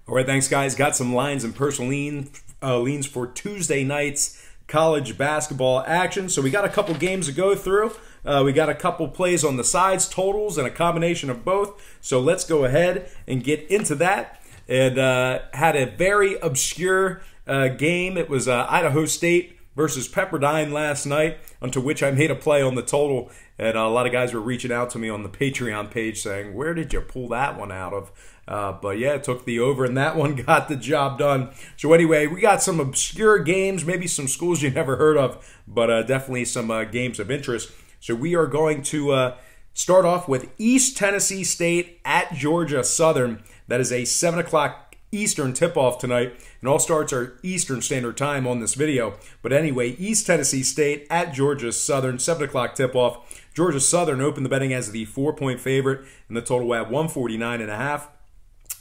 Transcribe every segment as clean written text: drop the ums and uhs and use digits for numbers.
All right, thanks, guys. Got some lines and personal leans for Tuesday night's college basketball action. So we got a couple games to go through. We got a couple plays on the sides, totals, and a combination of both. So let's go ahead and get into that. And had a very obscure game. It was Idaho State versus Pepperdine last night, onto which I made a play on the total. And a lot of guys were reaching out to me on the Patreon page saying, where did you pull that one out of? But yeah, it took the over, and that one got the job done. So anyway, we got some obscure games, maybe some schools you never heard of, but definitely some games of interest. So we are going to start off with East Tennessee State at Georgia Southern. That is a 7 o'clock Eastern tip-off tonight, and all starts are Eastern Standard Time on this video. But anyway, East Tennessee State at Georgia Southern, 7 o'clock tip-off. Georgia Southern opened the betting as the 4-point favorite, and the total at 149.5.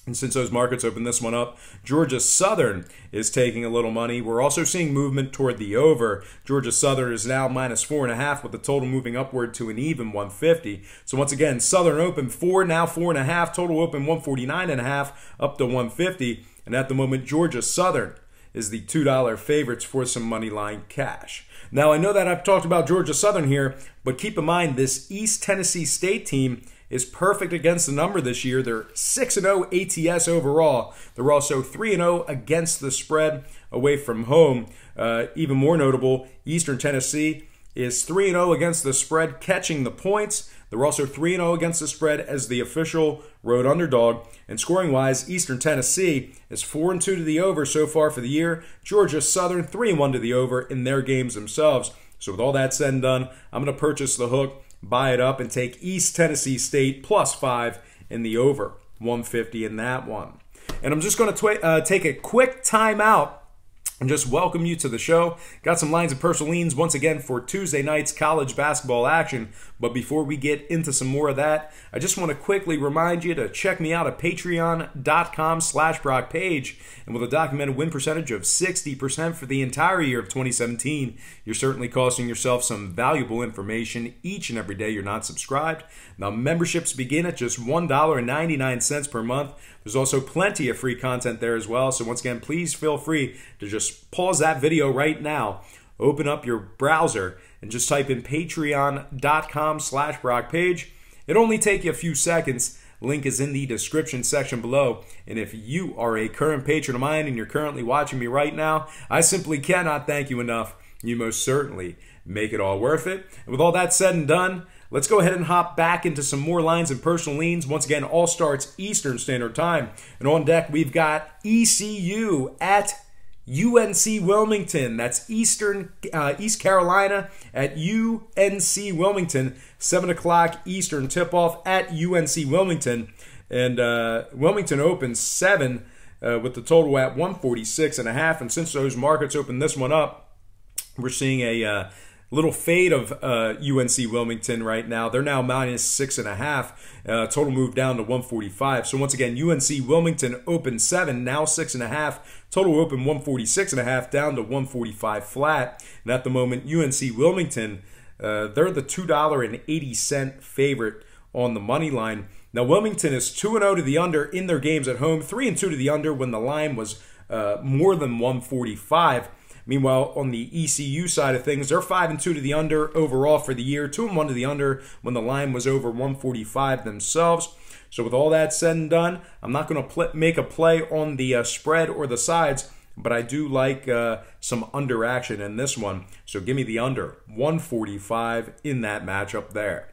And since those markets opened this one up, Georgia Southern is taking a little money. We're also seeing movement toward the over. Georgia Southern is now minus 4.5, with the total moving upward to an even 150. So once again, Southern open 4, now 4.5. Total open 149.5, up to 150. And at the moment, Georgia Southern is the $2 favorites for some money line cash. Now, I know that I've talked about Georgia Southern here, but keep in mind this East Tennessee State team is perfect against the number this year. They're 6-0 ATS overall. They're also 3-0 against the spread away from home. Even more notable, Eastern Tennessee is 3-0 against the spread, catching the points. They're also 3-0 against the spread as the official road underdog. And scoring-wise, Eastern Tennessee is 4-2 to the over so far for the year. Georgia Southern 3-1 to the over in their games themselves. So with all that said and done, I'm going to purchase the hook, buy it up, and take East Tennessee State plus 5 in the over, 150 in that one. And I'm just going to take a quick timeout and just welcome you to the show. Got some lines and personal leans once again for Tuesday night's college basketball action. But before we get into some more of that, I just want to quickly remind you to check me out at patreon.com/BrockPage. And with a documented win percentage of 60% for the entire year of 2017, you're certainly costing yourself some valuable information each and every day you're not subscribed. Now, memberships begin at just $1.99 per month. There's also plenty of free content there as well. So once again, please feel free to just pause that video right now, open up your browser, and just type in patreon.com/BrockPage. It'll only take you a few seconds. Link is in the description section below. And if you are a current patron of mine and you're currently watching me right now, I simply cannot thank you enough. You most certainly make it all worth it. And with all that said and done, let's go ahead and hop back into some more lines and personal leans. Once again, all starts Eastern Standard Time. And on deck, we've got ECU at UNC Wilmington. That's East Carolina at UNC Wilmington. 7 o'clock Eastern tip-off at UNC Wilmington. And Wilmington opens 7 with the total at 146.5. And since those markets opened this one up, we're seeing a little fade of UNC Wilmington right now. They're now minus 6.5. Total move down to 145. So once again, UNC Wilmington open 7, now 6.5. Total open 146.5, down to 145 flat. And at the moment, UNC Wilmington, they're the $2.80 favorite on the money line. Now, Wilmington is 2-0 to the under in their games at home, 3-2 to the under when the line was more than 145. Meanwhile, on the ECU side of things, they're 5-2 to the under overall for the year, 2-1 to the under when the line was over 145 themselves. So with all that said and done, I'm not going to make a play on the spread or the sides, but I do like some under action in this one. So give me the under, 145 in that matchup there.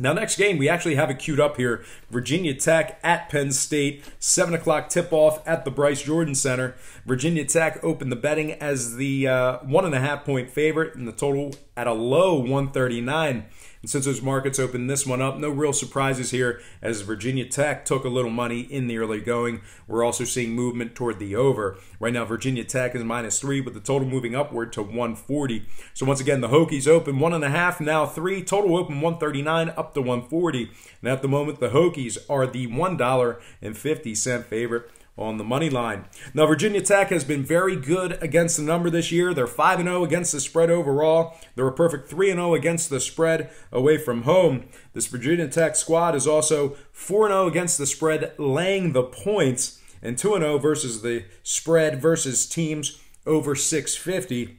Now, next game, we actually have it queued up here. Virginia Tech at Penn State, 7 o'clock tip-off at the Bryce Jordan Center. Virginia Tech opened the betting as the 1.5-point favorite, and the total at a low 139. And since those markets opened this one up, no real surprises here as Virginia Tech took a little money in the early going. We're also seeing movement toward the over. Right now, Virginia Tech is minus 3, with the total moving upward to 140. So once again, the Hokies open 1.5, now 3. Total open 139, up to 140. And at the moment, the Hokies are the $1.50 favorite on the money line. Now, Virginia Tech has been very good against the number this year. They're 5-0 against the spread overall. They're a perfect 3-0 against the spread away from home. This Virginia Tech squad is also 4-0 against the spread, laying the points. and 2-0 versus the spread versus teams over 650.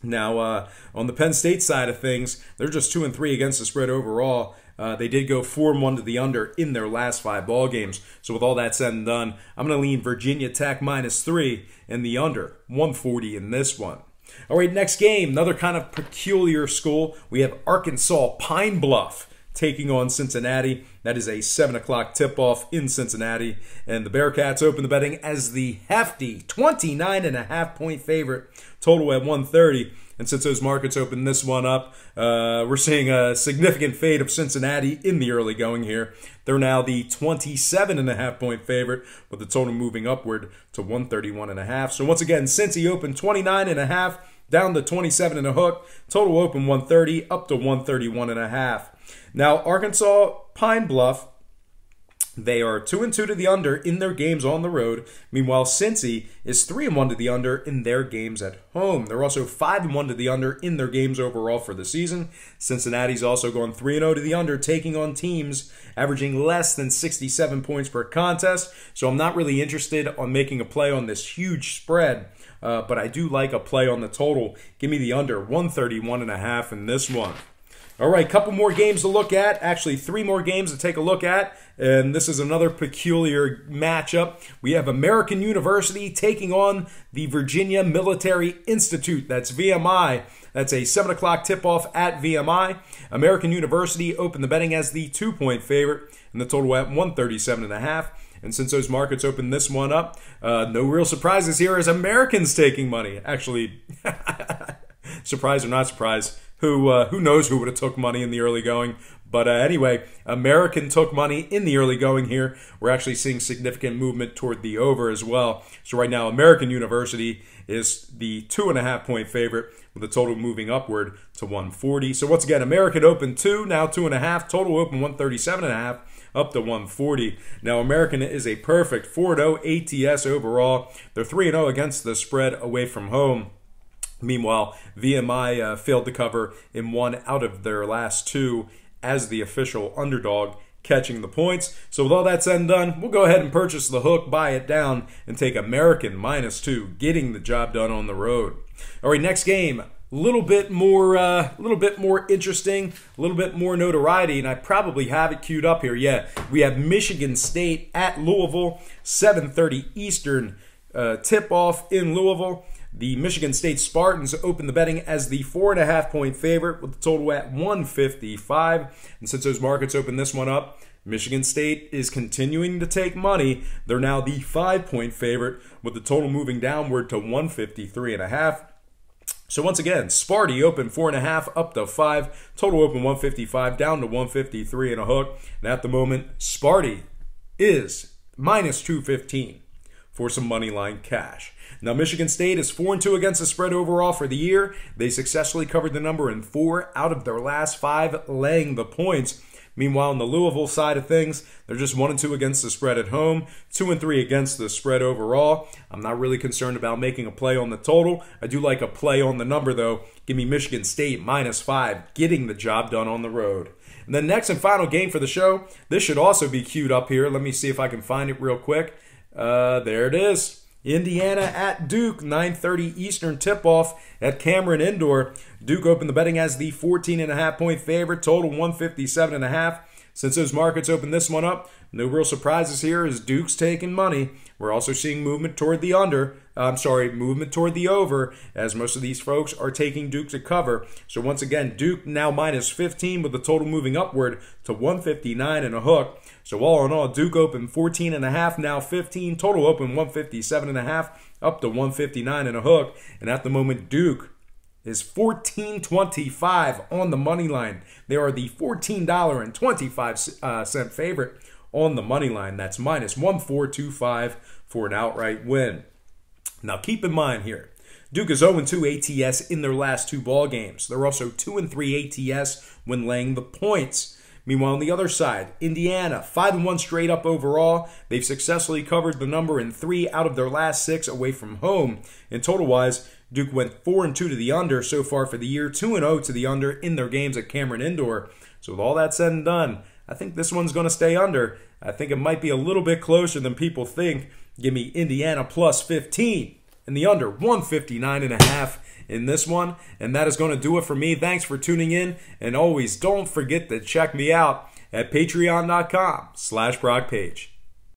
Now, on the Penn State side of things, they're just 2-3 against the spread overall. They did go 4-1 to the under in their last 5 ball games. So with all that said and done, I'm going to lean Virginia Tech -3 and the under 140 in this one. All right, next game, another kind of peculiar school. We have Arkansas Pine Bluff taking on Cincinnati. That is a 7 o'clock tip-off in Cincinnati. And the Bearcats open the betting as the hefty 29.5-point favorite, total at 130. And since those markets open this one up, we're seeing a significant fade of Cincinnati in the early going here. They're now the 27.5-point favorite, with the total moving upward to 131.5. So once again, Cincy opened 29.5, down to 27 and a hook. Total open 130, up to 131.5. Now, Arkansas Pine Bluff, they are 2-2 to the under in their games on the road. Meanwhile, Cincy is 3-1 to the under in their games at home. They're also 5-1 to the under in their games overall for the season. Cincinnati's also gone 3-0 to the under, taking on teams averaging less than 67 points per contest. So I'm not really interested on making a play on this huge spread, but I do like a play on the total. Give me the under 131.5 in this one. All right, couple more games to look at. Actually, 3 more games to take a look at. And this is another peculiar matchup. We have American University taking on the Virginia Military Institute. That's VMI. That's a 7 o'clock tip-off at VMI. American University opened the betting as the 2-point favorite, and the total at 137.5. And since those markets opened this one up, no real surprises here as Americans taking money. Actually, surprise or not surprise, who knows who would have took money in the early going. But anyway, American took money in the early going here. We're actually seeing significant movement toward the over as well. So right now, American University is the 2.5-point favorite, with the total moving upward to 140. So once again, American opened 2, now 2.5. Total open 137.5, up to 140. Now, American is a perfect 4-0 ATS overall. They're 3-0 against the spread away from home. Meanwhile, VMI failed to cover in 1 out of their last 2 as the official underdog, catching the points. So with all that said and done, we'll go ahead and purchase the hook, buy it down, and take American -2, getting the job done on the road. All right, next game, a little bit more interesting, a little bit more notoriety, and I probably have it queued up here. Yeah, we have Michigan State at Louisville, 7:30 Eastern tip-off in Louisville. The Michigan State Spartans opened the betting as the 4.5-point favorite, with the total at 155. And since those markets opened this one up, Michigan State is continuing to take money. They're now the 5-point favorite, with the total moving downward to 153.5. So once again, Sparty opened 4.5 up to 5. Total open 155 down to 153 and a hook. And at the moment, Sparty is -215 for some money line cash. Now, Michigan State is 4-2 against the spread overall for the year. They successfully covered the number in 4 out of their last 5, laying the points. Meanwhile, on the Louisville side of things, they're just 1-2 against the spread at home, 2-3 against the spread overall. I'm not really concerned about making a play on the total. I do like a play on the number, though. Give me Michigan State -5, getting the job done on the road. And then next and final game for the show. This should also be queued up here. Let me see if I can find it real quick. There it is. Indiana at Duke, 9:30 Eastern tip-off at Cameron Indoor. Duke opened the betting as the 14.5-point favorite, total 157.5. Since those markets opened this one up, no real surprises here as Duke's taking money. We're also seeing movement toward the movement toward the over, as most of these folks are taking Duke to cover. So once again, Duke now -15, with the total moving upward to 159 and a hook. So all in all, Duke open 14.5, now 15. Total open 157.5, up to 159 and a hook. And at the moment, Duke is $14.25 on the money line. They are the $14.25 favorite on the money line. That's -1425 for an outright win. Now keep in mind here, Duke is 0-2 ATS in their last 2 ball games. They're also 2-3 ATS when laying the points. Meanwhile, on the other side, Indiana, 5-1 straight up overall. They've successfully covered the number in 3 out of their last 6 away from home. In total-wise, Duke went 4-2 to the under so far for the year, 2-0 to the under in their games at Cameron Indoor. So with all that said and done, I think this one's going to stay under. I think it might be a little bit closer than people think. Give me Indiana plus 15 and the under 159.5 in this one. And that is going to do it for me. Thanks for tuning in. And always don't forget to check me out at patreon.com/BrockPage.